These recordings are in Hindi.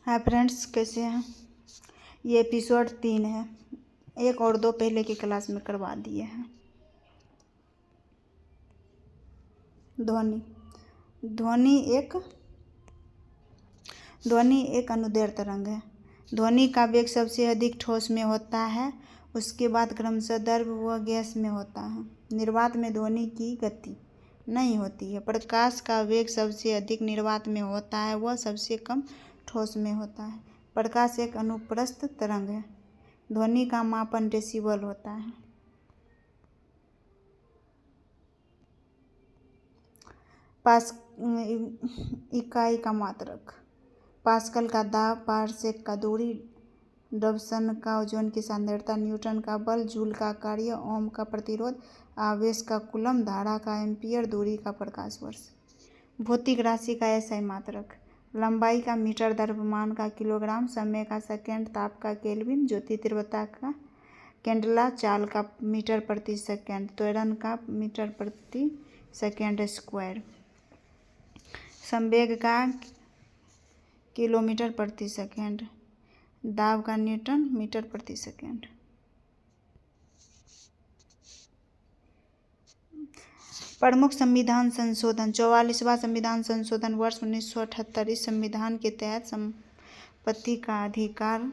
हाय फ्रेंड्स, कैसे हैं। ये एपिसोड 3 है। 1 और 2 पहले की क्लास में करवा दिए हैं। ध्वनि एक अनुदैर्ध्य तरंग है। ध्वनि का वेग सबसे अधिक ठोस में होता है, उसके बाद क्रमशः द्रव व गैस में होता है। निर्वात में ध्वनि की गति नहीं होती है। प्रकाश का वेग सबसे अधिक निर्वात में होता है, वह सबसे कम ठोस में होता है। प्रकाश एक अनुप्रस्थ तरंग है। ध्वनि का मापन डेसिबल होता है। इकाई का मात्रक। पास्कल का दाब, पारसेक का दूरी, डबसन का ओजोन की सांद्रता, न्यूटन का बल, जूल का कार्य, ओम का प्रतिरोध, आवेश का कूलम, धारा का एम्पीयर, दूरी का प्रकाश वर्ष। भौतिक राशि का एसआई मात्रक। लंबाई का मीटर, द्रव्यमान का किलोग्राम, समय का सेकेंड, ताप का केल्विन, ज्योति तीव्रता का कैंडला, चाल का मीटर प्रति सेकेंड, त्वरण का मीटर प्रति सेकेंड स्क्वायर, संवेग का किलोमीटर प्रति सेकेंड, दाब का न्यूटन मीटर प्रति सेकेंड। प्रमुख संविधान संशोधन। 44वां संविधान संशोधन वर्ष 1978। इस संविधान के तहत संपत्ति का अधिकार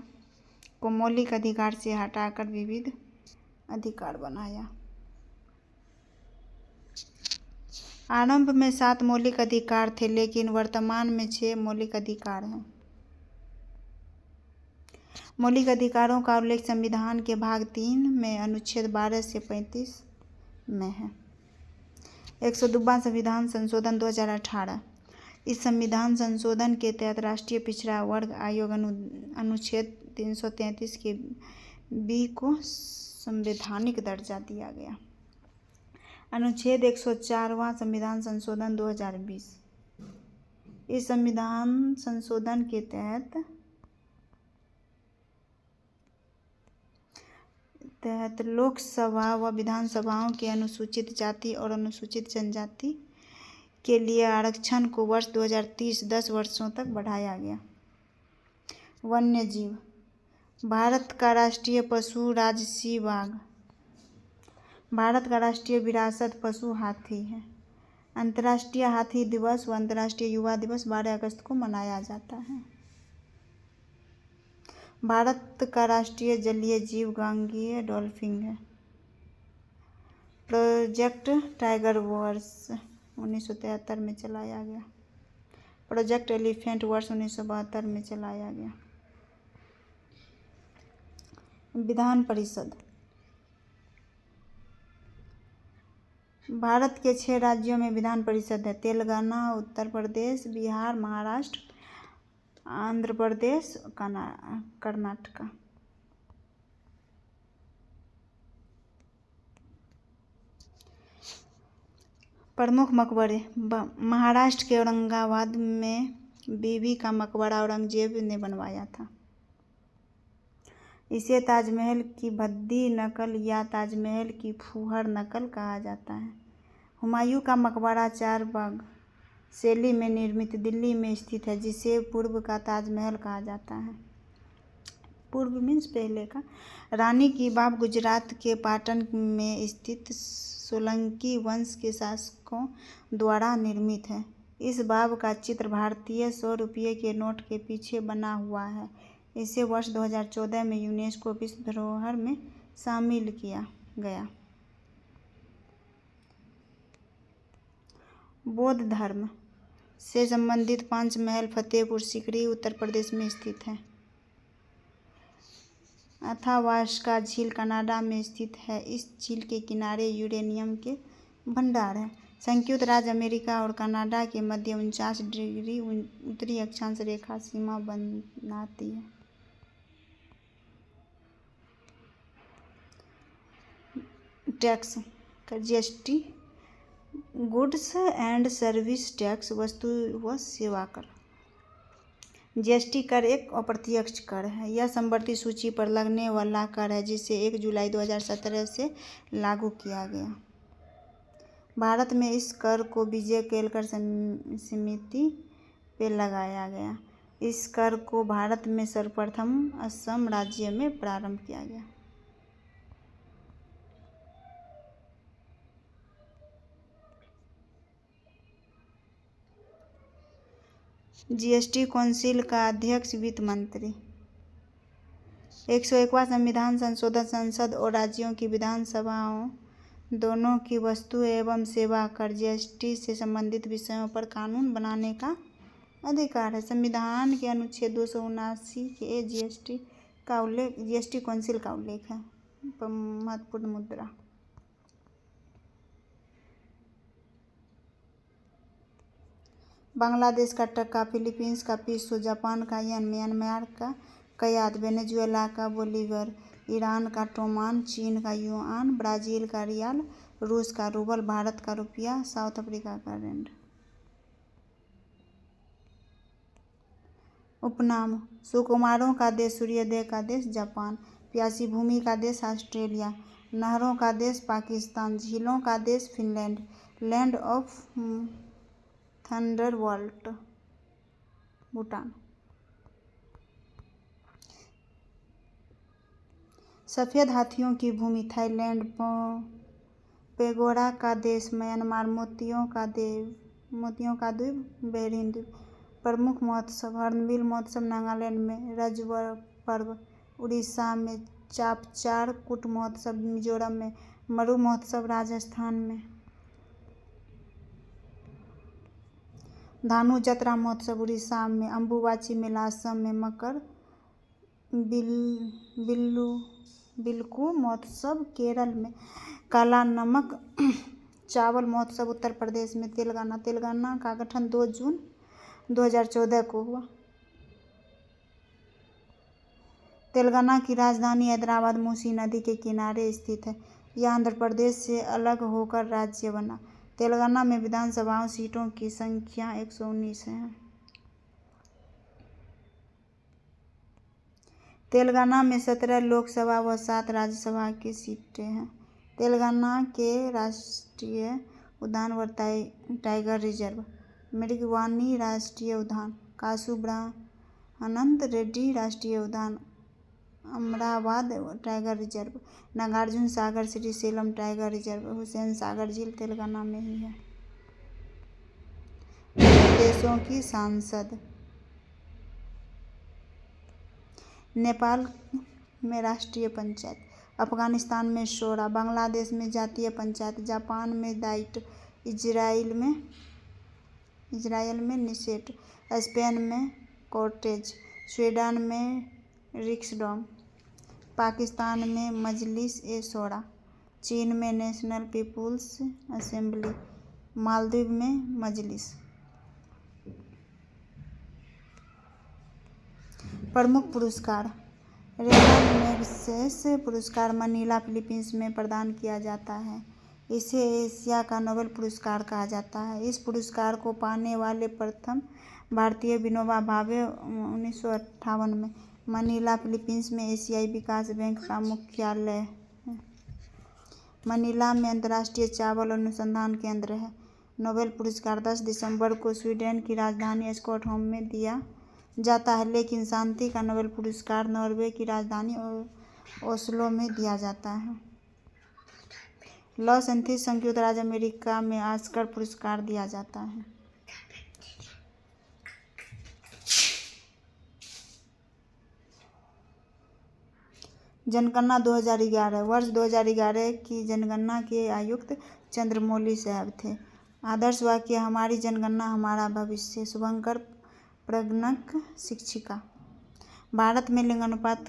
को मौलिक अधिकार से हटाकर विविध अधिकार बनाया। आरंभ में 7 मौलिक अधिकार थे, लेकिन वर्तमान में 6 मौलिक अधिकार हैं। मौलिक अधिकारों का उल्लेख संविधान के भाग 3 में अनुच्छेद 12 से 35 में है। 102वां संविधान संशोधन 2018। इस संविधान संशोधन के तहत राष्ट्रीय पिछड़ा वर्ग आयोग अनुच्छेद 333 के बी को संवैधानिक दर्जा दिया गया। अनुच्छेद 104वां संविधान संशोधन 2020। इस संविधान संशोधन के तहत लोकसभा व विधानसभाओं के अनुसूचित जाति और अनुसूचित जनजाति के लिए आरक्षण को वर्ष 2030 10 वर्षों तक बढ़ाया गया। वन्य जीव। भारत का राष्ट्रीय पशु राजसी बाघ। भारत का राष्ट्रीय विरासत पशु हाथी है। अंतर्राष्ट्रीय हाथी दिवस व अंतर्राष्ट्रीय युवा दिवस 12 अगस्त को मनाया जाता है। भारत का राष्ट्रीय जलीय जीव गांगेय डॉल्फिन है। प्रोजेक्ट टाइगर वर्ष 1973 में चलाया गया। प्रोजेक्ट एलिफेंट वर्ष 1972 में चलाया गया। विधान परिषद। भारत के 6 राज्यों में विधान परिषद है। तेलंगाना, उत्तर प्रदेश, बिहार, महाराष्ट्र, आंध्र प्रदेश, कर्नाटक। प्रमुख मकबरे। महाराष्ट्र के औरंगाबाद में बीबी का मकबरा औरंगजेब ने बनवाया था। इसे ताजमहल की भद्दी नकल या ताजमहल की फूहड़ नकल कहा जाता है। हुमायूं का मकबरा 4 बाग शैली में निर्मित दिल्ली में स्थित है, जिसे पूर्व का ताजमहल कहा जाता है। पूर्व मीन्स पहले का। रानी की बाग गुजरात के पाटन में स्थित सोलंकी वंश के शासकों द्वारा निर्मित है। इस बाग का चित्र भारतीय 100 रुपये के नोट के पीछे बना हुआ है। इसे वर्ष 2014 में यूनेस्को विश्व धरोहर में शामिल किया गया। बौद्ध धर्म से संबंधित 5 महल फतेहपुर सीकरी उत्तर प्रदेश में स्थित है। अथावास्का झील कनाडा में स्थित है। इस झील के किनारे यूरेनियम के भंडार हैं। संयुक्त राज्य अमेरिका और कनाडा के मध्य 49 डिग्री उत्तरी अक्षांश रेखा सीमा बनाती है। Tax. GST goods and service tax, वस्तु व सेवा कर। जीएसटी कर एक अप्रत्यक्ष कर है। यह संवर्ती सूची पर लगने वाला कर है, जिसे 1 जुलाई 2017 से लागू किया गया। भारत में इस कर को विजय केलकर समिति पे लगाया गया। इस कर को भारत में सर्वप्रथम असम राज्य में प्रारंभ किया गया। जीएसटी काउंसिल का अध्यक्ष वित्त मंत्री। 101वां संविधान संशोधन संसद और राज्यों की विधानसभाओं दोनों की वस्तु एवं सेवा कर जीएसटी से संबंधित विषयों पर कानून बनाने का अधिकार है। संविधान के अनुच्छेद 279 के जीएसटी काउंसिल का उल्लेख है। महत्वपूर्ण मुद्रा। बांग्लादेश का टका, फिलीपींस का पीसो, जापान का येन, म्यांमार का कयात, वेनेजुएला का बोलीवर, ईरान का टोमान, चीन का युआन, ब्राजील का रियाल, रूस का रूबल, भारत का रुपया, साउथ अफ्रीका का रैंड। उपनाम: सुकुमारों का देश, सूर्योदय का देश जापान, प्यासी भूमि का देश ऑस्ट्रेलिया, नहरों का देश पाकिस्तान, झीलों का देश Finland, land of Thunderbolt Bhutan. सफ़ेद हाथियों की भूमि थाईलैंड, पेगोडा का देश म्यांमार, मोतियों का द्वीप बेरिन द्वीप। प्रमुख महोत्सव: हॉर्नबिल महोत्सव नागालैंड में, रज पर्व उड़ीसा में, चापचार कूट महोत्सव मिजोरम में, मरु महोत्सव राजस्थान में। धानु जतरा महोत्सव उड़ीसा में, अम्बुबाची मेला असम में, मकर बिल्लू महोत्सव केरल में, काला नमक चावल महोत्सव उत्तर प्रदेश में। तेलंगाना का गठन 2 जून 2014 को हुआ। तेलंगाना की राजधानी हैदराबाद मूसी नदी के किनारे स्थित है। यह आंध्र प्रदेश से अलग होकर राज्य बना। तेलंगाना में विधानसभा सीटों की संख्या 119 है। तेलंगाना में 17 लोकसभा व 7 राज्यसभा की सीटें हैं। तेलंगाना के राष्ट्रीय उद्यान व टाइगर रिजर्व: मृगवानी राष्ट्रीय उद्यान, कासुब्रहनंद रेड्डी राष्ट्रीय उद्यान, Amrabad tiger reserve, Nagarjuna Sagar Srisailam tiger reserve. Hussain Sagar झील तेलंगाना में ही है। देशों की सांसद: नेपाल में राष्ट्रीय पंचायत, अफगानिस्तान में शोरा, बांग्लादेश में जातीय पंचायत, जापान में दाइट, इजराइल में निसेट, स्पेन में कॉर्टेज, स्वीडन में रिक्सडॉम, पाकिस्तान में मजलिस ए शोरा, चीन में नेशनल पीपुल्स असेंबली, मालदीव में मजलिस। प्रमुख पुरस्कार: रेमन मैग्सेसे पुरस्कार मनीला, फिलीपींस में प्रदान किया जाता है। इसे एशिया का नोबेल पुरस्कार कहा जाता है। इस पुरस्कार को पाने वाले प्रथम भारतीय विनोबा भावे 1958 में। मनीला फिलीपींस में एशियाई विकास बैंक का मुख्यालय है। मनीला में अंतर्राष्ट्रीय चावल अनुसंधान केंद्र है। नोबेल पुरस्कार 10 दिसंबर को स्वीडन की राजधानी स्टॉकहोम में दिया जाता है, लेकिन शांति का नोबेल पुरस्कार नॉर्वे की राजधानी ओस्लो में दिया जाता है। लॉस एंथिस संयुक्त राज्य अमेरिका में ऑस्कर पुरस्कार दिया जाता है। जनगणना 2011: वर्ष 2011 की जनगणना के आयुक्त चंद्रमौली साहब थे। आदर्श वाक्य: हमारी जनगणना हमारा भविष्य। शुभंकर प्रज्ञक शिक्षिका। भारत में लिंगानुपात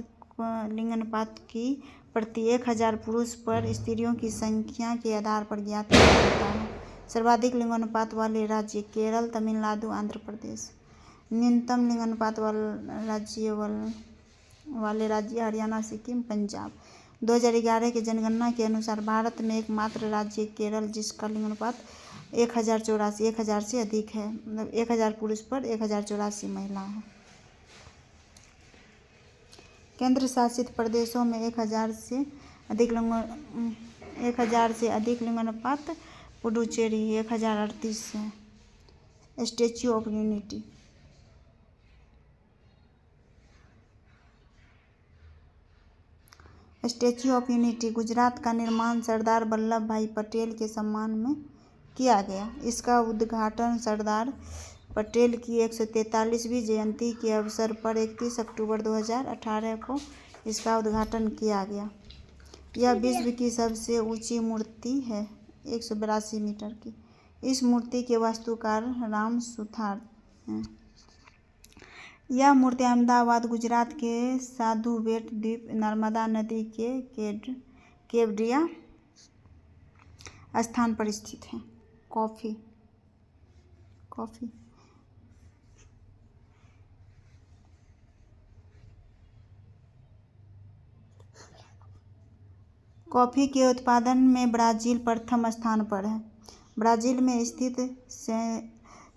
की प्रति 1000 पुरुष पर स्त्रियों की संख्या के आधार पर ज्ञात किया जाता है। सर्वाधिक लिंगानुपात वाले राज्य केरल, तमिलनाडु, आंध्र प्रदेश। न्यूनतम लिंगानुपात वाले राज्य हरियाणा, सिक्किम, पंजाब। 2011 की जनगणना के अनुसार भारत में एकमात्र राज्य केरल जिसका लिंगानुपात 1000 से अधिक है, मतलब 1000 पुरुष पर 1084 महिला है। केंद्र शासित प्रदेशों में 1000 से अधिक लिंगानुपात पुडुचेरी 1038 है। Statue of unity. Statue of unity Gujarat का निर्माण सरदार वल्लभ भाई पटेल के सम्मान में किया गया। इसका उद्घाटन सरदार पटेल की 143वीं जयंती के अवसर पर 31 अक्टूबर 2018 को इसका उद्घाटन किया गया। यह विश्व की सबसे ऊंची मूर्ति है, 182 मीटर की। इस मूर्ति के वास्तुकार राम सुथार हैं। यह मूर्ति अहमदाबाद गुजरात के साधु बेट द्वीप नर्मदा नदी के केवडिया स्थान पर स्थित है। कॉफी के उत्पादन में ब्राज़ील प्रथम स्थान पर है। ब्राज़ील में स्थित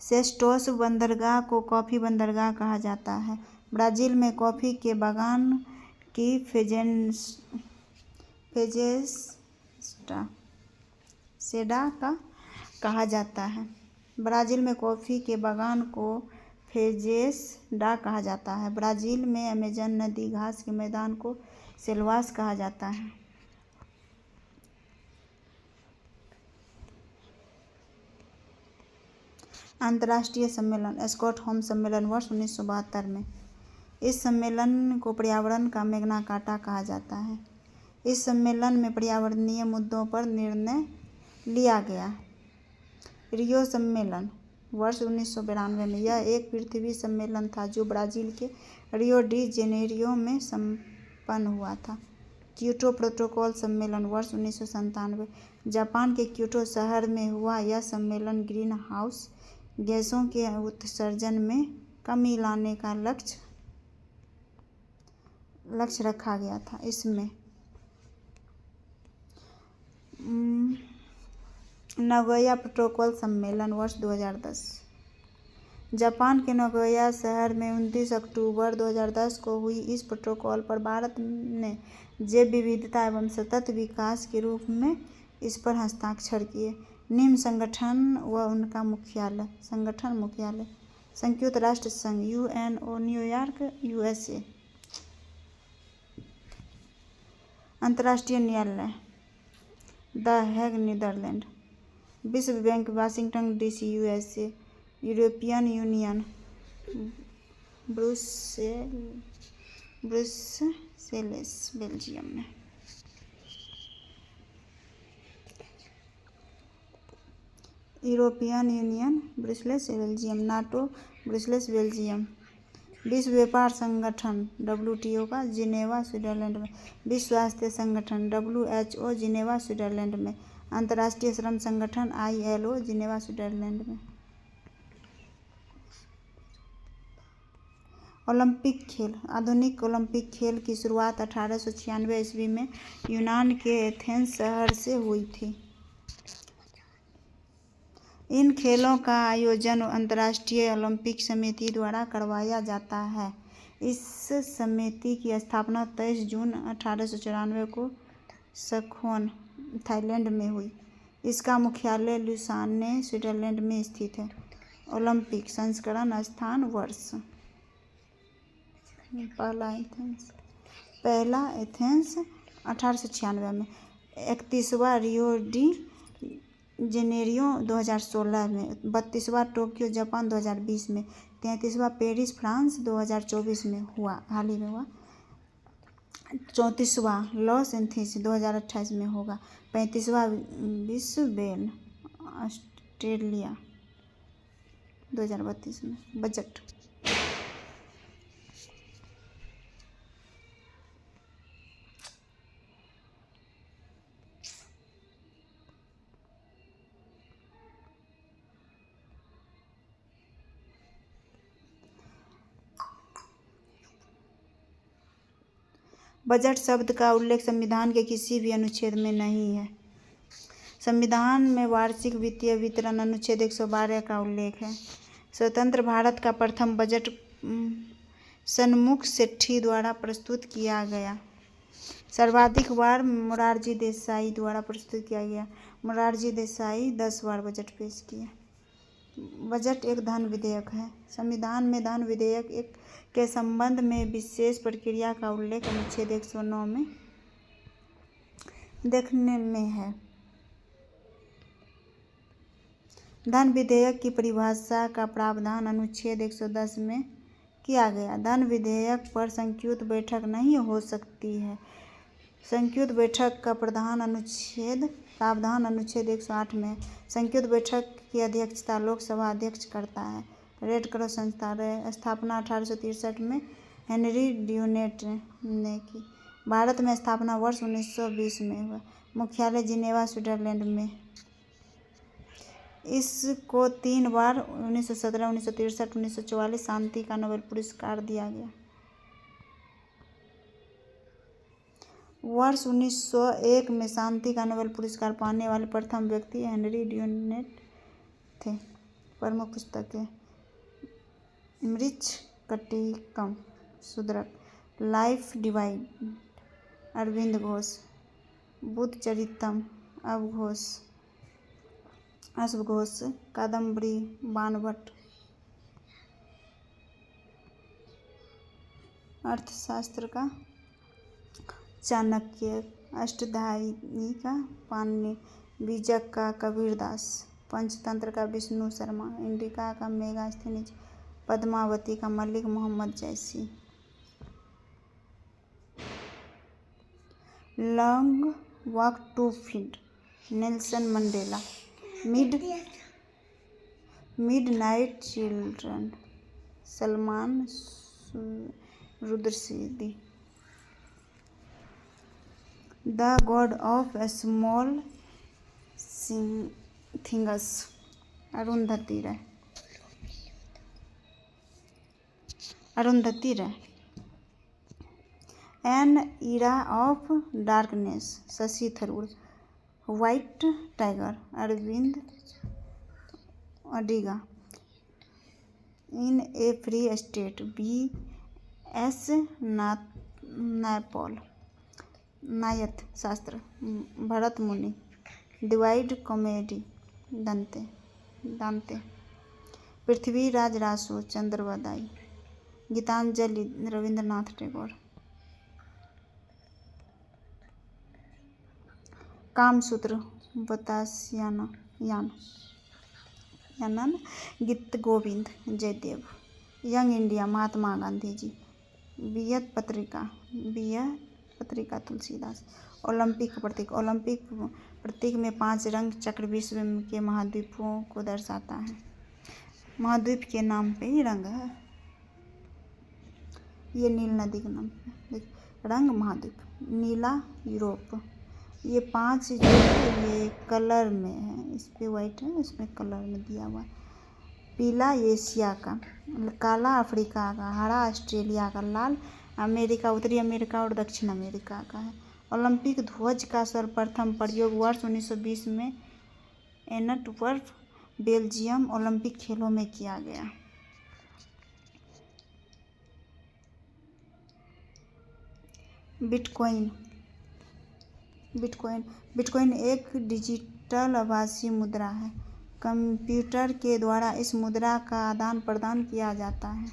सेस्टोस बंदरगाह को कॉफ़ी बंदरगाह कहा जाता है। ब्राज़ील में कॉफ़ी के बागान की फेजेस्टा का कहा जाता है। ब्राज़ील में कॉफ़ी के बागान को फेजेस्टा कहा जाता है। ब्राज़ील में अमेज़न नदी घास के मैदान को सेल्वास कहा जाता है। अंतर्राष्ट्रीय सम्मेलन स्टॉकहोम सम्मेलन वर्ष 1972 में। इस सम्मेलन को पर्यावरण का मैग्ना कार्टा कहा जाता है। इस सम्मेलन में पर्यावरणीय मुद्दों पर निर्णय लिया गया। रियो सम्मेलन वर्ष 1992 में। यह एक पृथ्वी सम्मेलन था जो ब्राज़ील के रियो डी जेनेरियो में संपन्न हुआ था। क्योटो प्रोटोकॉल सम्मेलन वर्ष 1997। जापान के क्योटो शहर में हुआ यह सम्मेलन ग्रीन हाउस गैसों के उत्सर्जन में कमी लाने का लक्ष्य रखा गया था। इसमें नागोया प्रोटोकॉल सम्मेलन वर्ष 2010। जापान के नागोया शहर में 29 अक्टूबर 2010 को हुई इस प्रोटोकॉल पर भारत ने जैव विविधता एवं सतत विकास के रूप में इस पर हस्ताक्षर किए। निम्न संगठन व उनका मुख्यालय। संगठन मुख्यालय संयुक्त राष्ट्र संघ यूएनओ न्यूयॉर्क यूएसए। अंतर्राष्ट्रीय न्यायालय द हेग नीदरलैंड। विश्व bank Washington DC USA. European Union Brussels Belgium में। European Union Brussels Belgium. NATO Brussels Belgium. विश्व व्यापार संगठन WTO का जिनेवा स्विट्जरलैंड में। विश्व स्वास्थ्य संगठन WHO जिनेवा स्विट्जरलैंड में। अंतर्राष्ट्रीय श्रम संगठन ILO जिनेवा स्विट्जरलैंड में। ओलंपिक खेल। आधुनिक ओलंपिक खेल की शुरुआत 1896 ईस्वी में यूनान के एथेंस शहर से हुई थी। इन खेलों का आयोजन अंतर्राष्ट्रीय ओलंपिक समिति द्वारा करवाया जाता है। इस समिति की स्थापना 23 जून 1894 को स्टॉकहोम थाईलैंड में हुई। इसका मुख्यालय लुसाने स्विट्जरलैंड में स्थित है। ओलंपिक संस्करण स्थान वर्ष। पहला एथेंस 1896 में। 31वां रियो डी जेनेरियो 2016 में। 32वां टोक्यो जापान 2020 में। 33वां पेरिस फ्रांस 2024 में हुआ, हाल ही में हुआ। 34वां लॉस एंथेंस 2028 में होगा। 35वां विश्व बेन ऑस्ट्रेलिया 2032 में। बजट। बजट शब्द का उल्लेख संविधान के किसी भी अनुच्छेद में नहीं है। संविधान में वार्षिक वित्तीय विवरण अनुच्छेद 112 का उल्लेख है। स्वतंत्र भारत का प्रथम बजट सन्मुख सेठी द्वारा प्रस्तुत किया गया। सर्वाधिक बार मोरारजी देसाई द्वारा प्रस्तुत किया गया। मोरारजी देसाई 10 बार बजट पेश किए। बजट एक धन विधेयक है। संविधान में धन विधेयक के संबंध में विशेष प्रक्रिया का उल्लेख अनुच्छेद 109 में देखने में है। धन विधेयक की परिभाषा का प्रावधान अनुच्छेद 110 में किया गया। धन विधेयक पर संयुक्त बैठक नहीं हो सकती है। संयुक्त बैठक का प्रावधान अनुच्छेद 108 में। संयुक्त बैठक की अध्यक्षता लोकसभा अध्यक्ष करता है। रेड क्रॉस संस्था स्थापना 1863 में हेनरी ड्यूनेट ने की। भारत में स्थापना वर्ष 1920 में हुआ। मुख्यालय जिनेवा स्विट्जरलैंड में। इसको 3 बार 1917, 1963, 1944 शांति का नोबेल पुरस्कार दिया गया। वर्ष 1901 में शांति का नोबेल पुरस्कार पाने वाले प्रथम व्यक्ति हेनरी ड्यूनेट थे। प्रमुख पुस्तकें: मृच्छकटिकम शूद्रक, लाइफ डिवाइन अरविंद घोष, बुद्धचरितम अश्वघोष, कादम्बरी बाणभट्ट। अर्थशास्त्र का चाणक्य, अष्टाध्यायी का पाणिनि, बीजक का कबीरदास, पंचतंत्र का विष्णु शर्मा, इंडिका का मेगास्थनीज, पद्मावती का Malik Mohammad Jayasi. Long walk to freedom Nelson Mandela, midnight children Salman Rushdie, the god of small things Arundhati Roy, an era of darkness Shashi Tharoor, white tiger Aravind Adiga, in a free state B S Natya Shastra Bharat मुनि, डिवाइड कॉमेडी दांते, पृथ्वीराज रासो चंद्रवदाई, गीतांजलि रविंद्रनाथ टैगोर, कामसूत्र बतास्यानन गीत गोविंद जयदेव, यंग इंडिया महात्मा गांधी जी, बियत पत्रिका तुलसीदास, ओलंपिक प्रतीक में 5 रंग चक्र विश्व के महाद्वीपों को दर्शाता है। महाद्वीप के नाम पे ही रंग है। ये नील नदी के नाम पे रंग महाद्वीप। नीला यूरोप। ये 5 जो है ये कलर में है, इस पे वाइट है, इसमें कलर में दिया हुआ है। पीला एशिया का, काला अफ्रीका का, हरा ऑस्ट्रेलिया का, लाल अमेरिका, उत्तरी अमेरिका और दक्षिण अमेरिका का है। ओलंपिक ध्वज का सर्वप्रथम प्रयोग वर्ष 1920 में एंटवर्प, बेल्जियम ओलंपिक खेलों में किया गया। बिटकॉइन एक डिजिटल आभासी मुद्रा है। कंप्यूटर के द्वारा इस मुद्रा का आदान प्रदान किया जाता है।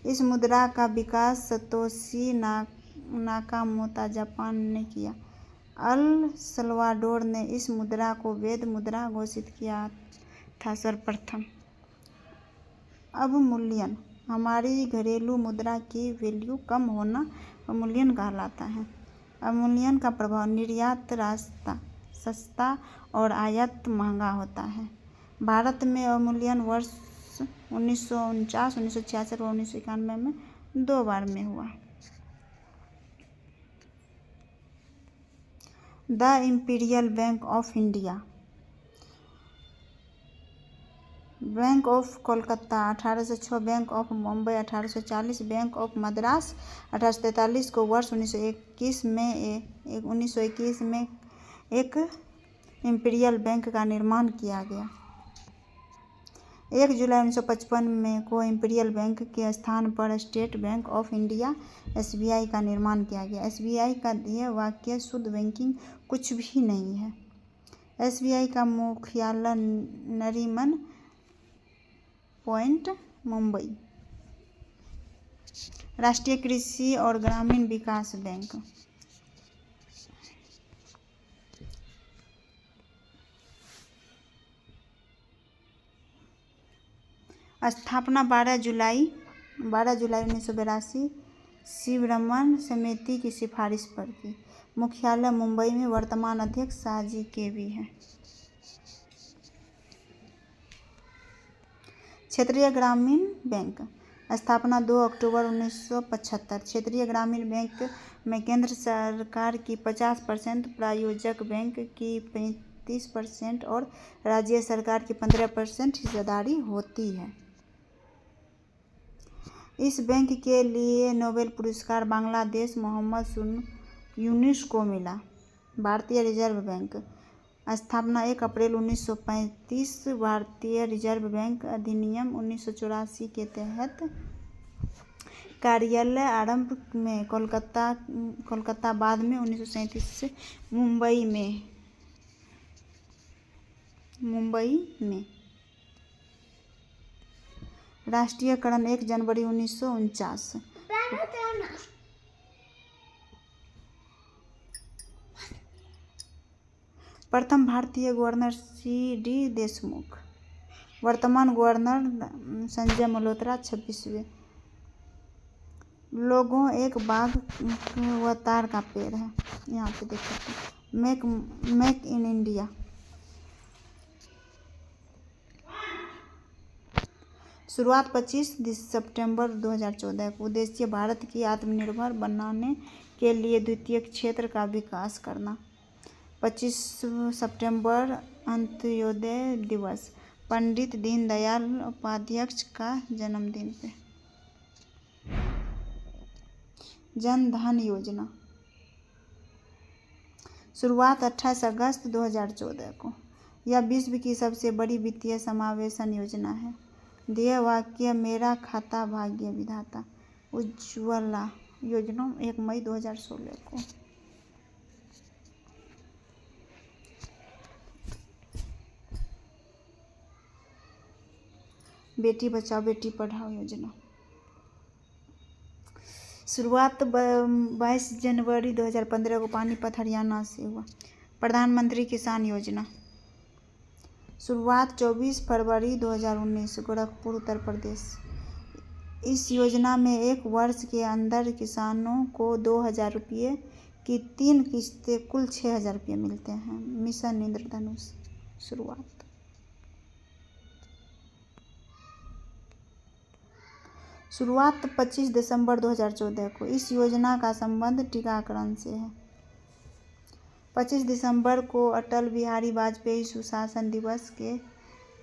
इस मुद्रा का विकास सतोशी नाकामोतो जापान ने किया। अल सल्वाडोर ने इस मुद्रा को वैध मुद्रा घोषित किया था सर्वप्रथम। अवमूल्यन, हमारी घरेलू मुद्रा की वैल्यू कम होना अवमूल्यन कहलाता है। अवमूल्यन का प्रभाव निर्यात सस्ता और आयात महंगा होता है। भारत में अवमूल्यन वर्ष 1949, 1966 और 1991 में 2 बार में हुआ। The imperial bank of India, bank of Kolkata 1806, bank of Mumbai 1840, bank of Madras 1843 को वर्ष 1921 में एक इंपीरियल बैंक का निर्माण किया गया। 1 जुलाई 1955 को इंपीरियल बैंक के स्थान पर state bank of India SBI का निर्माण किया गया। SBI का ध्येय वाक्य शुद्ध बैंकिंग कुछ भी नहीं है। SBI का मुख्यालय नरीमन पॉइंट, मुंबई। राष्ट्रीय कृषि और ग्रामीण विकास बैंक, स्थापना 12 जुलाई 1982 शिवरमन समिति की सिफारिश पर की। मुख्यालय मुंबई में। वर्तमान अध्यक्ष शाहजी केवी हैं। क्षेत्रीय ग्रामीण बैंक स्थापना 2 अक्टूबर 1975। क्षेत्रीय ग्रामीण बैंक में केंद्र सरकार की 50% प्रायोजक बैंक की 35% और राज्य सरकार की 15% हिस्सेदारी होती है। इस बैंक के लिए नोबेल पुरस्कार बांग्लादेश मोहम्मद यूनुस को मिला। भारतीय रिजर्व बैंक स्थापना 1 अप्रैल 1935। भारतीय रिजर्व बैंक अधिनियम 1984 के तहत कार्यालय आरंभ में कोलकाता, बाद में 1937 से मुंबई में। राष्ट्रीयकरण 1 जनवरी 1949। प्रथम भारतीय गवर्नर C.D. देशमुख। वर्तमान गवर्नर संजय मल्होत्रा 26वें। लोगो एक बाघ व तार का पेड़ है, यहाँ पे देख सकते हैं। Make in India. शुरुआत 25 सितंबर 2014 को। उद्देश्य भारत की आत्मनिर्भर बनाने के लिए द्वितीय क्षेत्र का विकास करना। 25 सितंबर अंत्योदय दिवस, पंडित दीनदयाल उपाध्याय का जन्मदिन पे। जन धन योजना शुरुआत 28 अगस्त 2014 को। यह विश्व की सबसे बड़ी वित्तीय समावेशन योजना है। ध्येय वाक्य मेरा खाता भाग्य विधाता। उज्ज्वला योजना 1 मई 2016 को। बेटी बचाओ बेटी पढ़ाओ योजना शुरुआत 22 जनवरी 2015 को पानीपत हरियाणा से हुआ। प्रधानमंत्री किसान योजना शुरुआत 24 फरवरी 2019 गोरखपुर उत्तर प्रदेश। इस योजना में 1 वर्ष के अंदर किसानों को 2,000 रुपये की 3 किस्तें कुल 6,000 रुपये मिलते हैं। मिशन इंद्रधनुष शुरुआत। शुरुआत 25 दिसंबर 2014 को। इस योजना का संबंध टीकाकरण से है। 25 दिसंबर को अटल बिहारी वाजपेयी सुशासन दिवस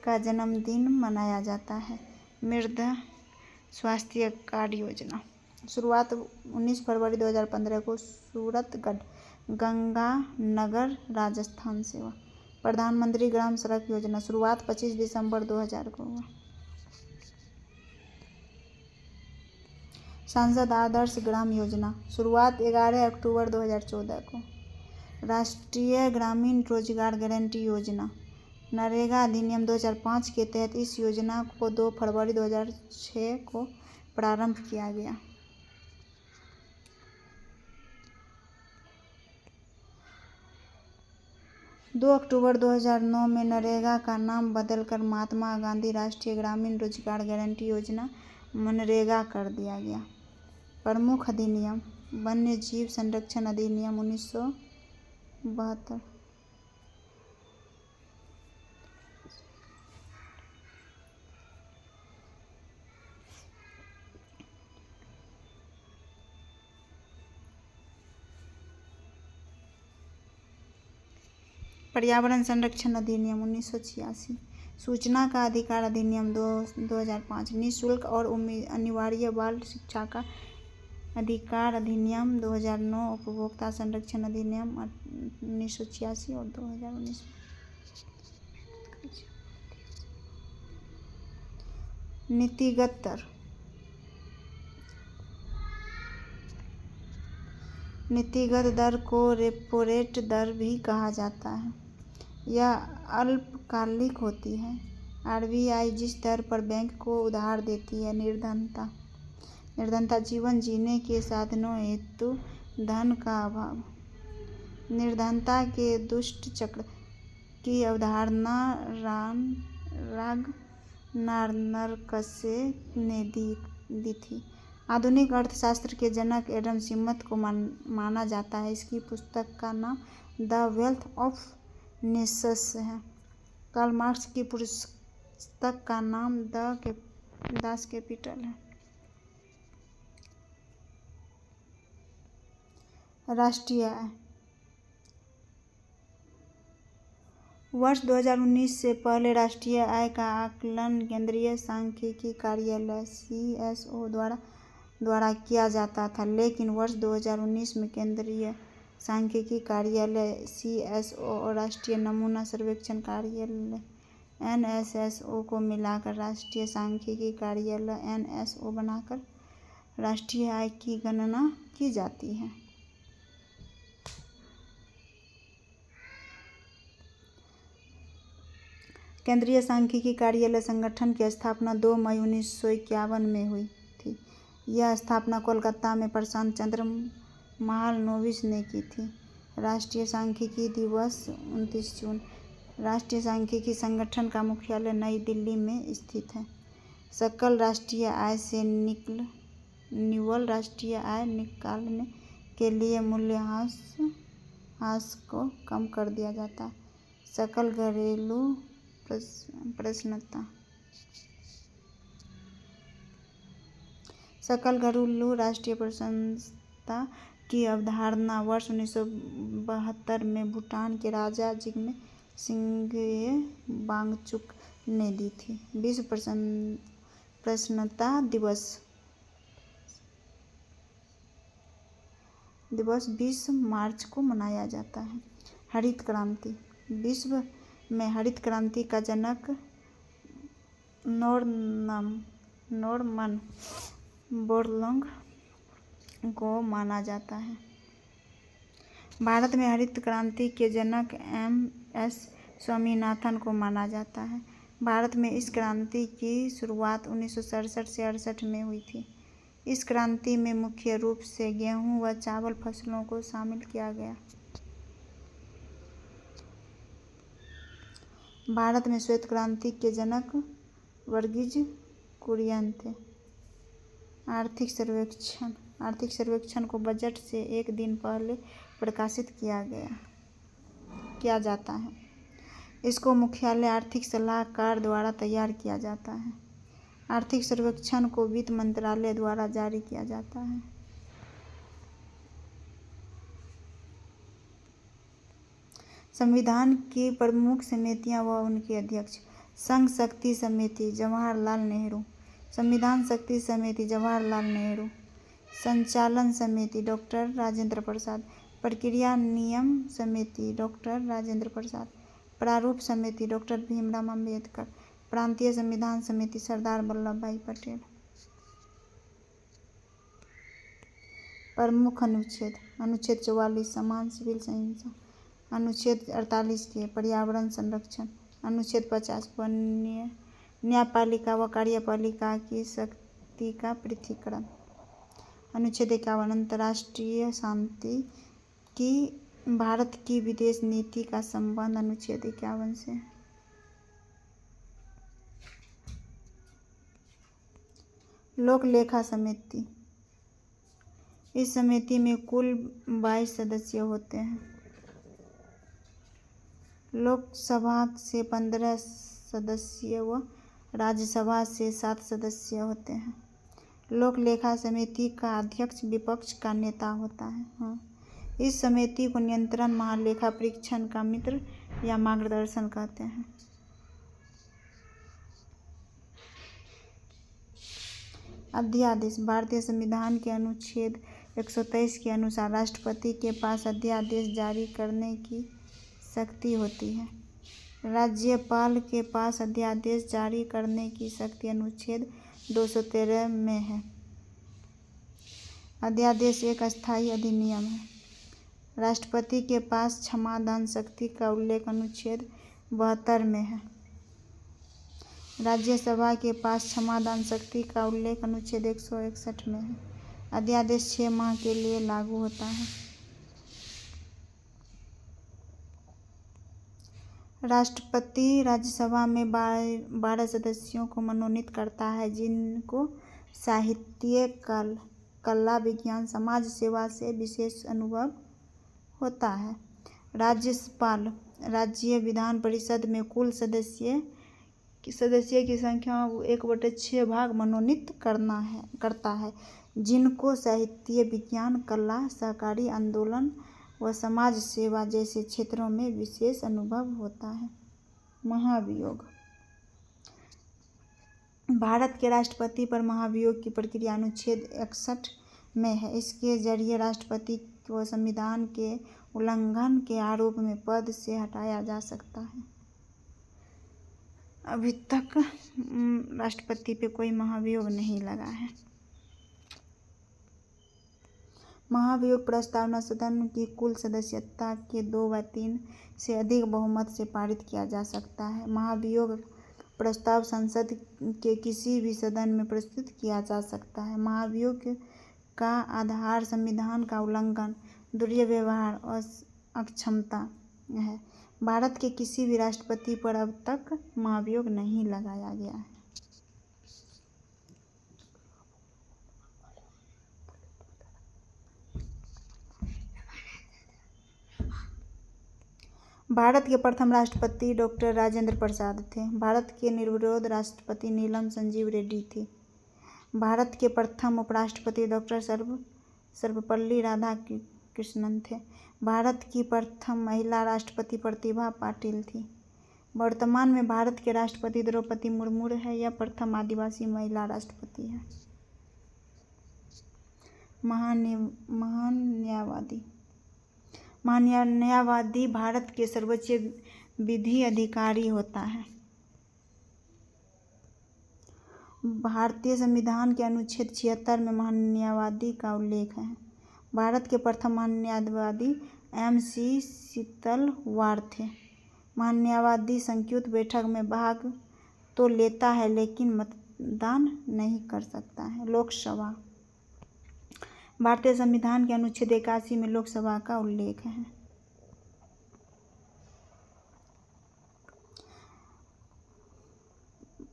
का जन्मदिन मनाया जाता है। मृदा स्वास्थ्य कार्ड योजना शुरुआत 19 फरवरी 2015 को सूरतगढ़ गंगानगर राजस्थान से हुआ। प्रधानमंत्री ग्राम सड़क योजना शुरुआत 25 दिसंबर 2000 को हुआ। सांसद आदर्श ग्राम योजना शुरुआत 11 अक्टूबर 2014 को। राष्ट्रीय ग्रामीण रोजगार गारंटी योजना नरेगा अधिनियम 2005 के तहत इस योजना को 2 फरवरी 2006 को प्रारंभ किया गया। दो अक्टूबर 2009 में नरेगा का नाम बदलकर महात्मा गांधी राष्ट्रीय ग्रामीण रोजगार गारंटी योजना मनरेगा कर दिया गया। प्रमुख अधिनियम वन्य जीव संरक्षण अधिनियम 1972। पर्यावरण संरक्षण अधिनियम 1986। सूचना का अधिकार अधिनियम 2005। निःशुल्क और अनिवार्य बाल शिक्षा का अधिकार अधिनियम 2009। उपभोक्ता संरक्षण अधिनियम 1986 और 2019। नीतिगत दर नीतिगत दर को रेपो रेट दर भी कहा जाता है। यह अल्पकालिक होती है। आरबीआई जिस दर पर बैंक को उधार देती है। निर्धनता जीवन जीने के साधनों हेतु धन का अभाव। निर्धनता के दुष्ट चक्र की अवधारणा नार्नकसे ने दी थी। आधुनिक अर्थशास्त्र के जनक एडम स्मिथ को माना जाता है। इसकी पुस्तक का नाम द वेल्थ ऑफ नेशंस है। कार्ल मार्क्स की पुस्तक का नाम दास कैपिटल है। राष्ट्रीय आय। वर्ष 2019 से पहले राष्ट्रीय आय का आकलन केंद्रीय सांख्यिकी कार्यालय (CSO) द्वारा किया जाता था, लेकिन वर्ष 2019 में केंद्रीय सांख्यिकी कार्यालय (CSO) और राष्ट्रीय नमूना सर्वेक्षण कार्यालय (NSSO) को मिलाकर राष्ट्रीय सांख्यिकी कार्यालय (NSO) बनाकर राष्ट्रीय आय की गणना की जाती है। केंद्रीय सांख्यिकी कार्यालय संगठन की स्थापना 2 मई 1951 में हुई थी। यह स्थापना कोलकाता में प्रशांत चंद्र महालनोबिस ने की थी। राष्ट्रीय सांख्यिकी दिवस 29 जून। राष्ट्रीय सांख्यिकी संगठन का मुख्यालय नई दिल्ली में स्थित है। सकल राष्ट्रीय आय से निव्वल राष्ट्रीय आय निकालने के लिए मूल्यह्रास को कम कर दिया जाता है। सकल घरेलू प्रसन्नता। सकल घरेलू राष्ट्रीय प्रसन्नता की अवधारणा वर्ष 1972 में भूटान के राजा जिग्मे सिंघे वांगचुक ने दी थी। विश्व प्रसन्नता दिवस 20 मार्च को मनाया जाता है। हरित क्रांति। विश्व में हरित क्रांति का जनक नॉर्मन बोरलॉग को माना जाता है। भारत में हरित क्रांति के जनक MS स्वामीनाथन को माना जाता है। भारत में इस क्रांति की शुरुआत 1967 से 68 में हुई थी। इस क्रांति में मुख्य रूप से गेहूं व चावल फसलों को शामिल किया गया। भारत में श्वेत क्रांति के जनक वर्गीज कुरियन थे। आर्थिक सर्वेक्षण को बजट से एक दिन पहले प्रकाशित किया जाता है। इसको मुख्यालय आर्थिक सलाहकार द्वारा तैयार किया जाता है। आर्थिक सर्वेक्षण को वित्त मंत्रालय द्वारा जारी किया जाता है। संविधान की प्रमुख समितियां व उनके अध्यक्ष। संघ शक्ति समिति जवाहरलाल नेहरू। संविधान शक्ति समिति जवाहरलाल नेहरू। संचालन समिति डॉक्टर राजेंद्र प्रसाद। प्रक्रिया नियम समिति डॉक्टर राजेंद्र प्रसाद। प्रारूप समिति डॉक्टर भीमराव अम्बेडकर। प्रांतीय संविधान समिति सरदार वल्लभ भाई पटेल। प्रमुख अनुच्छेद। अनुच्छेद 44 समान सिविल अहिंसा। अनुच्छेद 48 के पर्यावरण संरक्षण। अनुच्छेद 50 पर न्यायपालिका व कार्यपालिका की शक्ति का पृथक्करण। अनुच्छेद 51 अंतर्राष्ट्रीय शांति की भारत की विदेश नीति का संबंध अनुच्छेद 51 से। लोक लेखा समिति। इस समिति में कुल 22 सदस्य होते हैं। लोकसभा से 15 सदस्य व राज्यसभा से 7 सदस्य होते हैं। लोक लेखा समिति का अध्यक्ष विपक्ष का नेता होता है। इस समिति को नियंत्रण महालेखा परीक्षण का मित्र या मार्गदर्शन कहते हैं। अध्यादेश। भारतीय संविधान के अनुच्छेद 123 के अनुसार राष्ट्रपति के पास अध्यादेश जारी करने की शक्ति होती है। राज्यपाल के पास अध्यादेश जारी करने की शक्ति अनुच्छेद 213 में है। अध्यादेश एक अस्थायी अधिनियम है। राष्ट्रपति के पास क्षमादान शक्ति का उल्लेख अनुच्छेद 72 में है। राज्यसभा के पास क्षमादान शक्ति का उल्लेख अनुच्छेद 161 में है। अध्यादेश 6 माह के लिए लागू होता है। राष्ट्रपति राज्यसभा में 12 सदस्यों को मनोनीत करता है, जिनको साहित्य, कला, विज्ञान, समाज सेवा से विशेष अनुभव होता है। राज्यपाल राज्य विधान परिषद में कुल सदस्य की संख्या 1/6 भाग मनोनीत करता है, जिनको साहित्य, विज्ञान, कला, सहकारी आंदोलन व समाज सेवा जैसे क्षेत्रों में विशेष अनुभव होता है। महाभियोग। भारत के राष्ट्रपति पर महाभियोग की प्रक्रिया अनुच्छेद 61 में है। इसके जरिए राष्ट्रपति को संविधान के उल्लंघन के आरोप में पद से हटाया जा सकता है। अभी तक राष्ट्रपति पे कोई महाभियोग नहीं लगा है। महाभियोग प्रस्तावना सदन की कुल सदस्यता के 2/3 से अधिक बहुमत से पारित किया जा सकता है। महाभियोग प्रस्ताव संसद के किसी भी सदन में प्रस्तुत किया जा सकता है। महाभियोग का आधार संविधान का उल्लंघन, दुर्व्यवहार और अक्षमता है। भारत के किसी भी राष्ट्रपति पर अब तक महाभियोग नहीं लगाया गया है। भारत के प्रथम राष्ट्रपति डॉक्टर राजेंद्र प्रसाद थे। भारत के निर्विरोध राष्ट्रपति नीलम संजीव रेड्डी थी। भारत के प्रथम उपराष्ट्रपति डॉक्टर सर्वपल्ली राधाकृष्णन थे। भारत की प्रथम महिला राष्ट्रपति प्रतिभा पाटिल थी। वर्तमान में भारत के राष्ट्रपति द्रौपदी मुर्मू है। यह प्रथम आदिवासी महिला राष्ट्रपति है। महान न्यायवादी भारत के सर्वोच्च विधि अधिकारी होता है। भारतीय संविधान के अनुच्छेद 76 में महान न्यायवादी का उल्लेख है। भारत के प्रथम महान न्यायवादी MC सीतलवाड़ थे। महान न्यायवादी संयुक्त बैठक में भाग तो लेता है, लेकिन मतदान नहीं कर सकता है। लोकसभा। भारतीय संविधान के अनुच्छेद 81 में लोकसभा का उल्लेख है।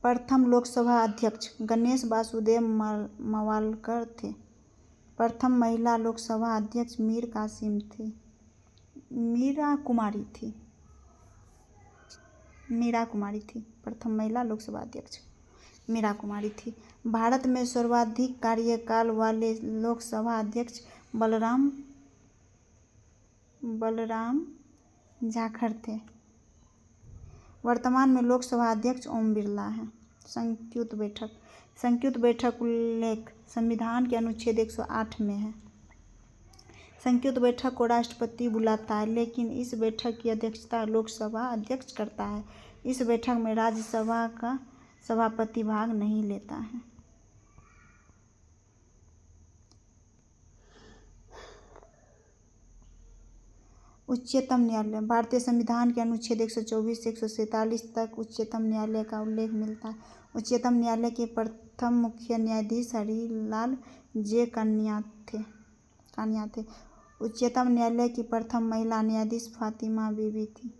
प्रथम लोकसभा अध्यक्ष गणेश वासुदेव मवालकर थे। प्रथम महिला लोकसभा अध्यक्ष मीरा कुमारी थी। प्रथम महिला लोकसभा अध्यक्ष मीरा कुमारी थी। भारत में सर्वाधिक कार्यकाल वाले लोकसभा अध्यक्ष बलराम जाखड़ थे। वर्तमान में लोकसभा अध्यक्ष ओम बिरला हैं। संयुक्त बैठक उल्लेख संविधान के अनुच्छेद 108 में है। संयुक्त बैठक को राष्ट्रपति बुलाता है, लेकिन इस बैठक की अध्यक्षता लोकसभा अध्यक्ष करता है। इस बैठक में राज्यसभा का सभापति भाग नहीं लेता है। उच्चतम न्यायालय। भारतीय संविधान के अनुच्छेद 124 से 147 तक उच्चतम न्यायालय का उल्लेख मिलता है। उच्चतम न्यायालय के प्रथम मुख्य न्यायाधीश हरिलाल जे कानिया थे। उच्चतम न्यायालय की प्रथम महिला न्यायाधीश फातिमा बीबी थी।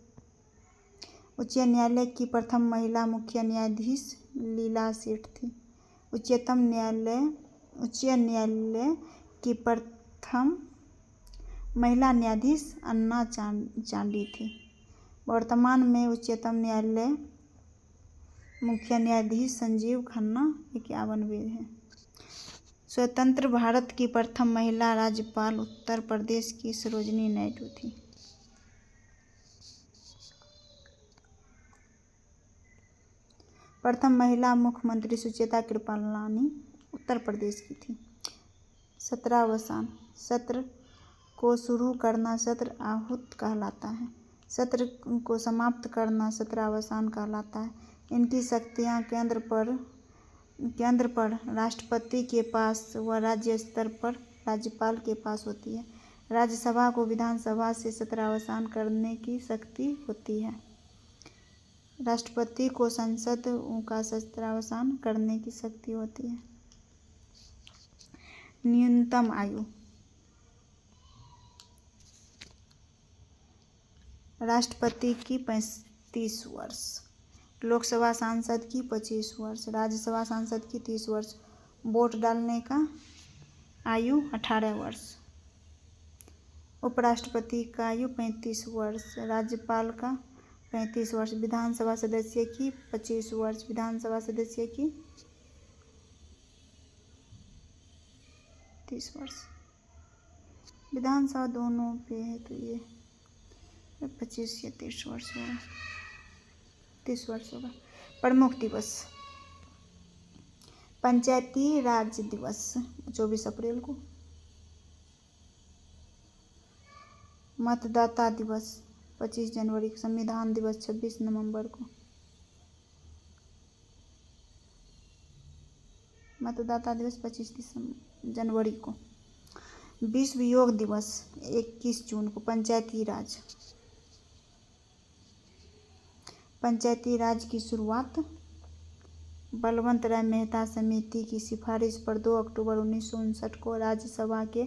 उच्च न्यायालय की प्रथम महिला मुख्य न्यायाधीश लीला सेठ थी। उच्च न्यायालय की प्रथम महिला न्यायाधीश अन्ना चांडी थी। वर्तमान में उच्चतम न्यायालय मुख्य न्यायाधीश संजीव खन्ना 51वें हैं। स्वतंत्र भारत की प्रथम महिला राज्यपाल उत्तर प्रदेश की सरोजिनी नायडू थी। प्रथम महिला मुख्यमंत्री सुचेता कृपलानी उत्तर प्रदेश की थी। सत्रावसान। सत्र को शुरू करना सत्र आहूत कहलाता है। सत्र को समाप्त करना सत्रावसान कहलाता है। इनकी शक्तियाँ केंद्र पर राष्ट्रपति के पास व राज्य स्तर पर राज्यपाल के पास होती है। राज्यसभा को विधानसभा से सत्रावसान करने की शक्ति होती है। राष्ट्रपति को संसद का सत्रावसान करने की शक्ति होती है। न्यूनतम आयु। राष्ट्रपति की 30 वर्ष। लोकसभा सांसद की 25 वर्ष। राज्यसभा सांसद की 30 वर्ष। वोट डालने का आयु 18 वर्ष। उपराष्ट्रपति का आयु 35 वर्ष। राज्यपाल का 35 वर्ष। विधानसभा सदस्य की 25 वर्ष। विधानसभा सदस्य की 30 वर्ष। विधानसभा दोनों पे है तो ये 25 या 30 वर्ष होगा, 30 वर्ष होगा। प्रमुख दिवस। पंचायती राज दिवस 24 अप्रैल को। मतदाता दिवस 25 जनवरी को। संविधान दिवस 26 नवंबर को। मतदाता दिवस 25 जनवरी को। विश्व योग दिवस 21 जून को। पंचायती राज। पंचायती राज की शुरुआत बलवंत राय मेहता समिति की सिफारिश पर 2 अक्टूबर 1959 को राज्यसभा के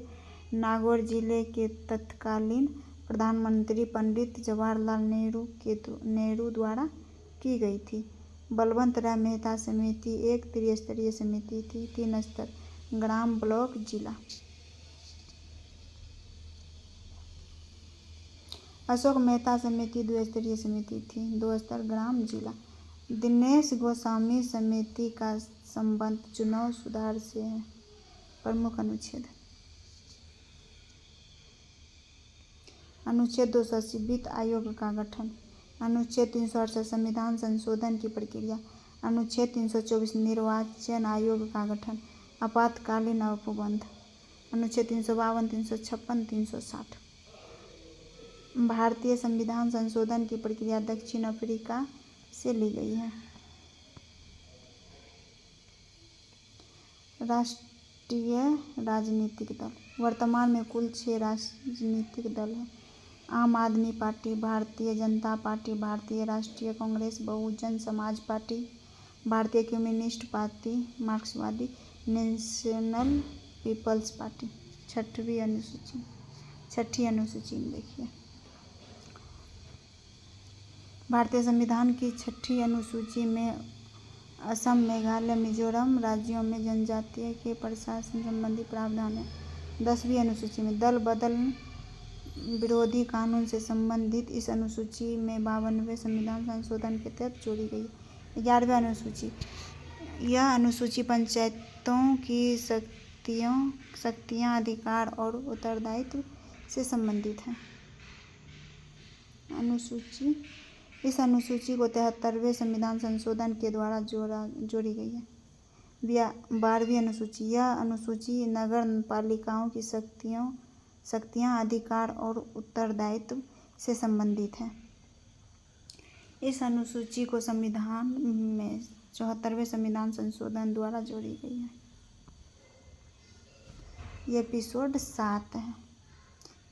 नागौर जिले के तत्कालीन प्रधानमंत्री पंडित जवाहरलाल नेहरू द्वारा की गई थी। बलवंत राय मेहता समिति एक त्रिस्तरीय समिति थी, 3 स्तर: ग्राम, ब्लॉक, जिला। अशोक मेहता समिति 2 स्तरीय समिति थी, 2 स्तर: ग्राम, जिला। दिनेश गोस्वामी समिति का संबंध चुनाव सुधार से है। प्रमुख अनुच्छेद। अनुच्छेद 280 वित्त आयोग का गठन। अनुच्छेद 368 संविधान संशोधन की प्रक्रिया। अनुच्छेद 324 निर्वाचन आयोग का गठन। आपातकालीन उपबंध। अनुच्छेद 352, 356, 360। भारतीय संविधान संशोधन की प्रक्रिया दक्षिण अफ्रीका से ली गई है। राष्ट्रीय राजनीतिक दल। वर्तमान में कुल 6 राजनीतिक दल हैं। आम आदमी पार्टी, भारतीय जनता पार्टी, भारतीय राष्ट्रीय कांग्रेस, बहुजन समाज पार्टी, भारतीय कम्युनिस्ट पार्टी, मार्क्सवादी, नेशनल पीपल्स पार्टी। छठी अनुसूची में देखिए, भारतीय संविधान की 6ठी अनुसूची में असम, मेघालय, मिजोरम राज्यों में जनजातीय के प्रशासन संबंधी प्रावधान है। 10वीं अनुसूची में दल बदल विरोधी कानून से संबंधित इस अनुसूची में 52वें संविधान संशोधन के तहत जोड़ी गई है। 11वीं अनुसूची। यह अनुसूची पंचायतों की शक्तियाँ, अधिकार और उत्तरदायित्व से संबंधित है। इस अनुसूची को 73वें संविधान संशोधन के द्वारा जोड़ी गई है। 12वीं अनुसूची। यह अनुसूची नगर पालिकाओं की शक्तियाँ, अधिकार और उत्तरदायित्व से संबंधित है। इस अनुसूची को संविधान में 74वें संविधान संशोधन द्वारा जोड़ी गई है। ये एपिसोड 7 है,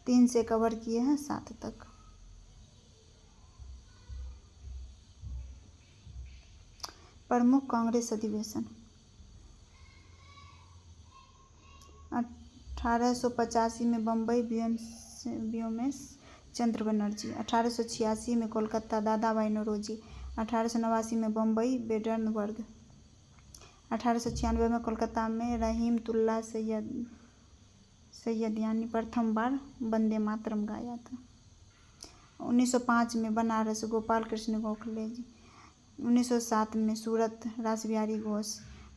3 से कवर किए हैं 7 तक। प्रमुख कांग्रेस अधिवेशन। 1885 में बम्बई व्योमेश चंद्र बनर्जी। 1886 में कोलकाता दादा भाई नौरोजी। 1889 में बम्बई बेडनबर्ग। 1896 में कोलकाता में रहीमतुल्लाह सैयदयानी प्रथम बार वंदे मातरम गाया था। 1905 में बनारस गोपाल कृष्ण गोखले जी। 1907 में सूरत रासबिहारी घोष।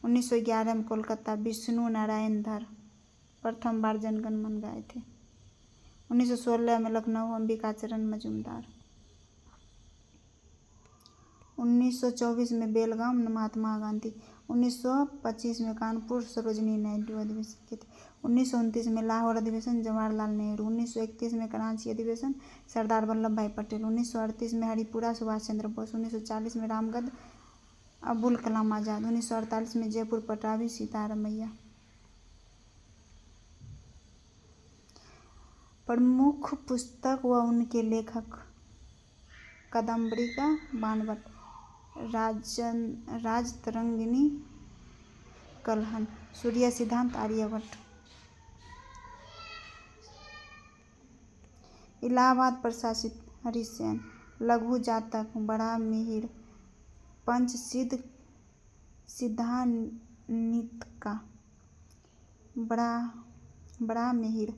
1911 में कोलकाता विष्णु नारायण धर प्रथम बार जनगण मन गाए थे। 1916 में लखनऊ अंबिकाचरण मजूमदार। 1924 में बेलगाम महात्मा गांधी। 1925 में कानपुर सरोजनी नायडू अधिवेशन के थे। 1929 में लाहौर अधिवेशन जवाहरलाल नेहरू। 1931 में कराची अधिवेशन सरदार वल्लभ भाई पटेल। 1938 में हरिपुरा सुभाष चंद्र बोस। 1940 में रामगढ़ अबुल कलाम आज़ाद। 1948 में जयपुर पटाभी सीतारमैया। प्रमुख पुस्तक व उनके लेखक। कादम्बरिका बाणभट्ट। राजतरंगिणी कलहन। सूर्य सिद्धांत आर्यभट्ट। इलाहाबाद प्रशासित हरिसेन। लघु जातक बड़ा मिहिर, पंच सिद्धानिका बड़ा मिहिर,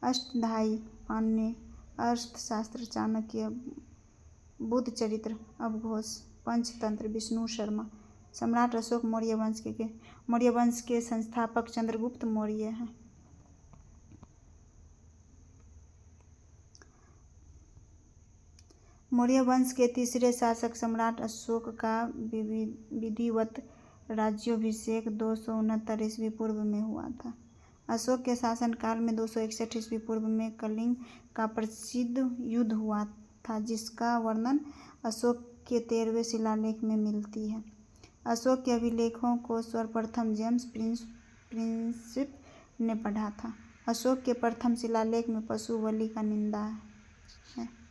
अष्टधाई पाणिनि, अर्थशास्त्र चाणक्य, बुद्ध चरित्र अवघोष, पंचतंत्र विष्णु शर्मा। सम्राट अशोक मौर्य वंश के संस्थापक चंद्रगुप्त मौर्य हैं। मौर्य वंश के तीसरे शासक सम्राट अशोक का विधिवत राज्याभिषेक 269 ईस्वी पूर्व में हुआ था। अशोक के शासनकाल में 261 ईस्वी पूर्व में कलिंग का प्रसिद्ध युद्ध हुआ था, जिसका वर्णन अशोक के 13वें शिलालेख में मिलती है। अशोक के अभिलेखों को सर्वप्रथम जेम्स प्रिंसिप ने पढ़ा था। अशोक के प्रथम शिलालेख में पशु बलि का निंदा है।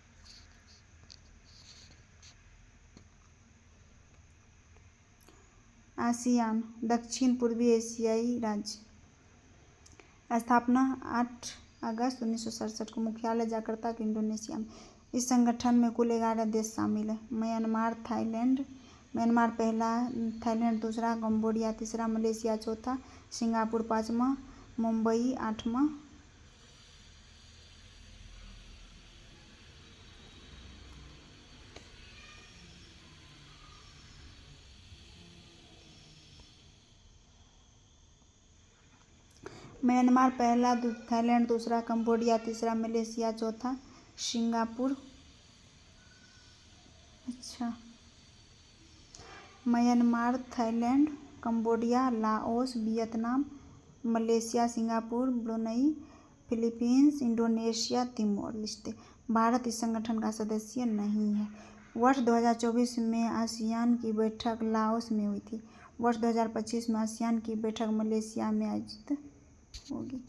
आसियान दक्षिण पूर्वी एशियाई राज्य। स्थापना 8 अगस्त 1967 को। मुख्यालय जकार्ता के इंडोनेशिया में। इस संगठन में कुल 11 देश शामिल हैं। म्यांमार पहला, थाईलैंड दूसरा, कंबोडिया तीसरा, मलेशिया चौथा, सिंगापुर पांचवा, मुंबई आठवां। म्यांमार पहला, थाईलैंड दूसरा, कंबोडिया तीसरा, मलेशिया चौथा, Singapore. Myanmar, Thailand, Cambodia, Laos, Vietnam, Malaysia, Singapore, Brunei, Philippines, Indonesia, Timor Leste. Bharat इस संगठन का सदस्य नहीं है। वर्ष 2024 में आसियान की बैठक लाओस में हुई थी। वर्ष 2025 में आसियान की बैठक मलेशिया में आयोजित होगी।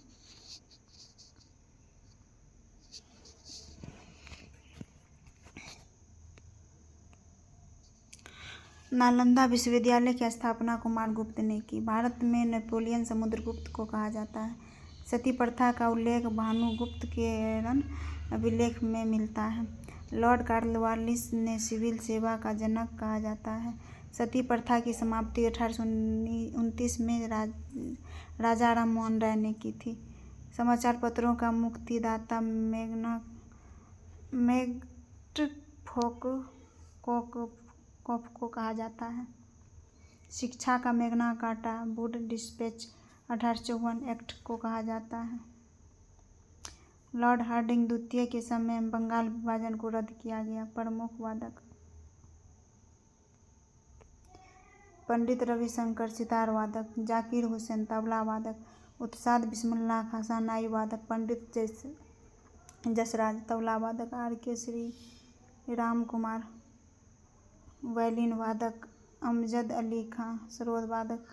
नालंदा विश्वविद्यालय की स्थापना कुमार गुप्त ने की। भारत में नेपोलियन समुद्रगुप्त को कहा जाता है। सती प्रथा का उल्लेख भानुगुप्त के एरन अभिलेख में मिलता है। लॉर्ड कॉर्नवालिस ने सिविल सेवा का जनक कहा जाता है। सती प्रथा की समाप्ति 1829 में राजा राम मोहन राय ने की थी। समाचार पत्रों का मुक्तिदाता मैग्नाफोक को कहा जाता है। शिक्षा का Magna carta Wood dispatch 1854 act को कहा जाता है। लॉर्ड हार्डिंग द्वितीय के समय बंगाल विभाजन को रद्द किया गया। प्रमुख वादक पंडित रविशंकर सितार वादक, जाकिर हुसैन तबला वादक, उस्ताद बिस्मिल्लाह खां शहनाई वादक, पंडित जसराज तबला वादक, R.K. श्री राम कुमार वायलिन वादक, अमजद अली खां सरोद वादक,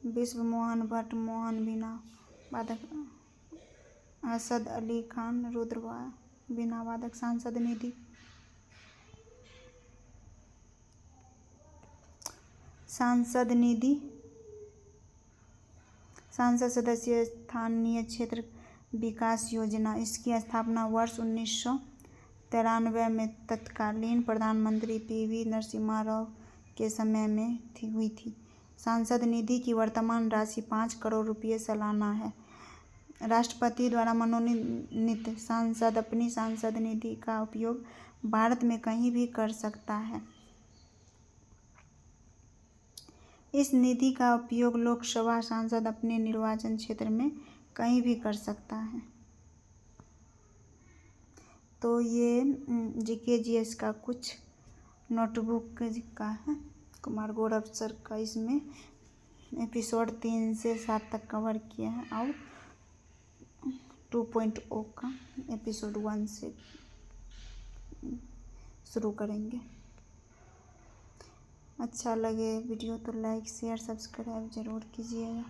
विश्व मोहन भट्ट मोहन बीना वादक, असद अली खान रुद्र बीना वादक। सांसद सदस्य स्थानीय क्षेत्र विकास योजना। इसकी स्थापना वर्ष 1993 में तत्कालीन प्रधानमंत्री P.V. नरसिम्हा राव के समय में हुई थी। सांसद निधि की वर्तमान राशि 5 करोड़ रुपये सालाना है। राष्ट्रपति द्वारा मनोनीत सांसद अपनी सांसद निधि का उपयोग भारत में कहीं भी कर सकता है। इस निधि का उपयोग लोकसभा सांसद अपने निर्वाचन क्षेत्र में कहीं भी कर सकता है। तो ये GK/GS का कुछ नोटबुक का है कुमार गौरव सर का। इसमें एपिसोड 3 से 7 तक कवर किया है और 2.0 का एपिसोड 1 से शुरू करेंगे। अच्छा लगे वीडियो तो लाइक शेयर सब्सक्राइब ज़रूर कीजिएगा।